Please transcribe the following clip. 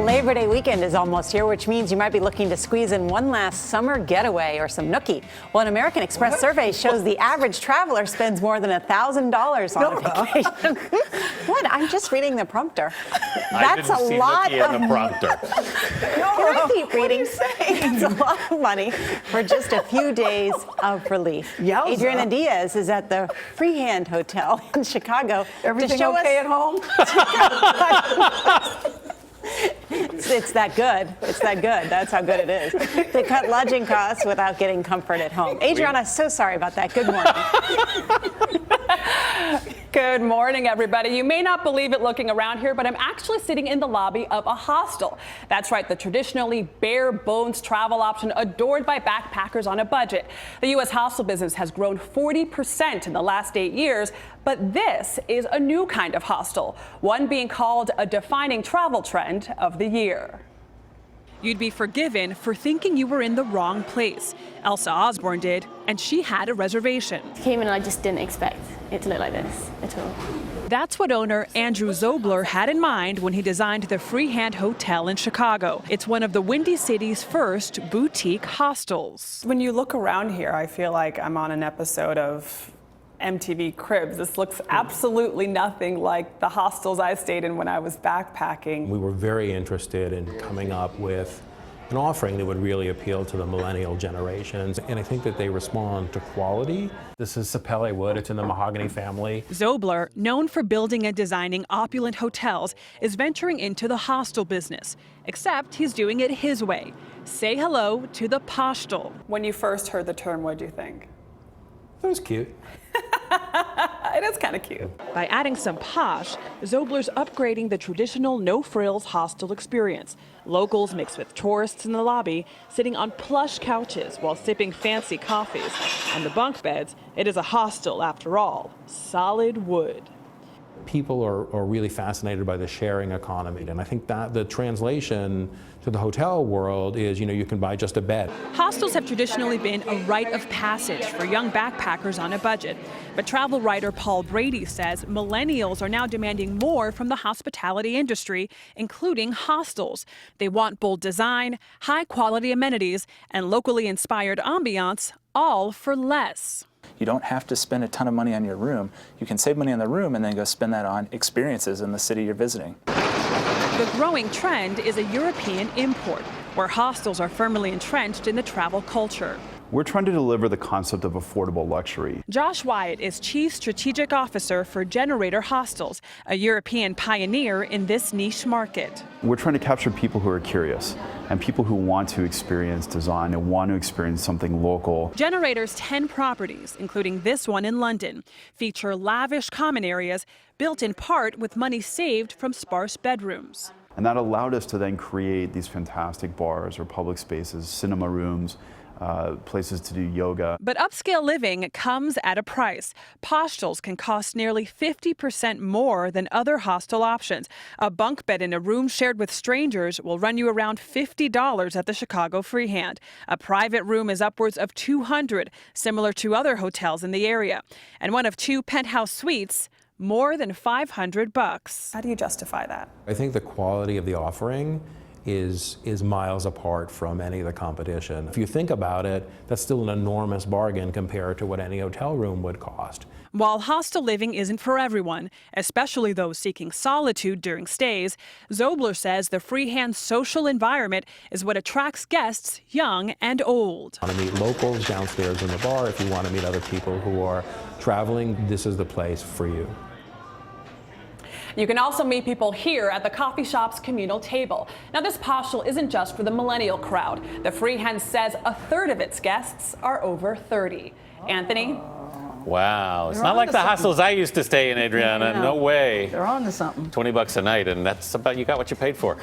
Labor Day weekend is almost here, which means you might be looking to squeeze in one last summer getaway or some nookie. Well, an American Express survey shows the average traveler spends more than $1,000 on a vacation. What? I'm just reading the prompter. That's a lot of the prompter. Can I keep reading? It's a lot of money for just a few days of relief. Yowza. Adriana Diaz is at the Freehand Hotel in Chicago. Everything okay at home? It's that good. It's that good. That's how good it is. They cut lodging costs without getting comfort at home. Adriana, so sorry about that. Good morning. Good morning, everybody. You may not believe it looking around here, but I'm actually sitting in the lobby of a hostel. That's right, the traditionally bare bones travel option adored by backpackers on a budget. The U.S. hostel business has grown 40% in the last 8 years, but this is a new kind of hostel, one being called a defining travel trend of the year. You'd be forgiven for thinking you were in the wrong place. Elsa Osborne did, and she had a reservation. Came in and I just didn't expect it to look like this at all. That's what owner Andrew Zobler had in mind when he designed the Freehand Hotel in Chicago. It's one of the Windy City's first boutique hostels. When you look around here, I feel like I'm on an episode of MTV Cribs. This looks absolutely nothing like the hostels I stayed in when I was backpacking. We were very interested in coming up with an offering that would really appeal to the millennial generations, and I think that they respond to quality. This is sapele wood. It's in the mahogany family. Zobler, known for building and designing opulent hotels, is venturing into the hostel business, except he's doing it his way. Say hello to the postel. When you first heard the term, what did you think? That was cute. It is kind of cute. By adding some posh, Zobler's upgrading the traditional no-frills hostel experience. Locals mixed with tourists in the lobby, sitting on plush couches while sipping fancy coffees. On the bunk beds, it is a hostel after all, solid wood. People are really fascinated by the sharing economy, and I think that the translation to the hotel world is, you can buy just a bed. Hostels have traditionally been a rite of passage for young backpackers on a budget. But travel writer Paul Brady says millennials are now demanding more from the hospitality industry, including hostels. They want bold design, high-quality amenities, and locally inspired ambiance, all for less. You don't have to spend a ton of money on your room. You can save money on the room and then go spend that on experiences in the city you're visiting. The growing trend is a European import, where hostels are firmly entrenched in the travel culture. We're trying to deliver the concept of affordable luxury. Josh Wyatt is Chief Strategic Officer for Generator Hostels, a European pioneer in this niche market. We're trying to capture people who are curious and people who want to experience design and want to experience something local. Generator's 10 properties, including this one in London, feature lavish common areas built in part with money saved from sparse bedrooms. And that allowed us to then create these fantastic bars or public spaces, cinema rooms, places to do yoga. But upscale living comes at a price. Poshtels can cost nearly 50% more than other hostel options. A bunk bed in a room shared with strangers will run you around $50 at the Chicago Freehand. A private room is upwards of $200, similar to other hotels in the area. And one of 2 penthouse suites, more than $500. How do you justify that? I think the quality of the offering is miles apart from any of the competition. If you think about it, that's still an enormous bargain compared to what any hotel room would cost. While hostel living isn't for everyone, especially those seeking solitude during stays, Zobler says the Freehand social environment is what attracts guests young and old. You want to meet locals downstairs in the bar. If you want to meet other people who are traveling, this is the place for you. You can also meet people here at the coffee shop's communal table. Now, this postel isn't just for the millennial crowd. The Freehand says a third of its guests are over 30. Anthony? Wow, it's not like the hostels I used to stay in, Adriana. No way. They're on to something. $20 a night, and that's about, you got what you paid for.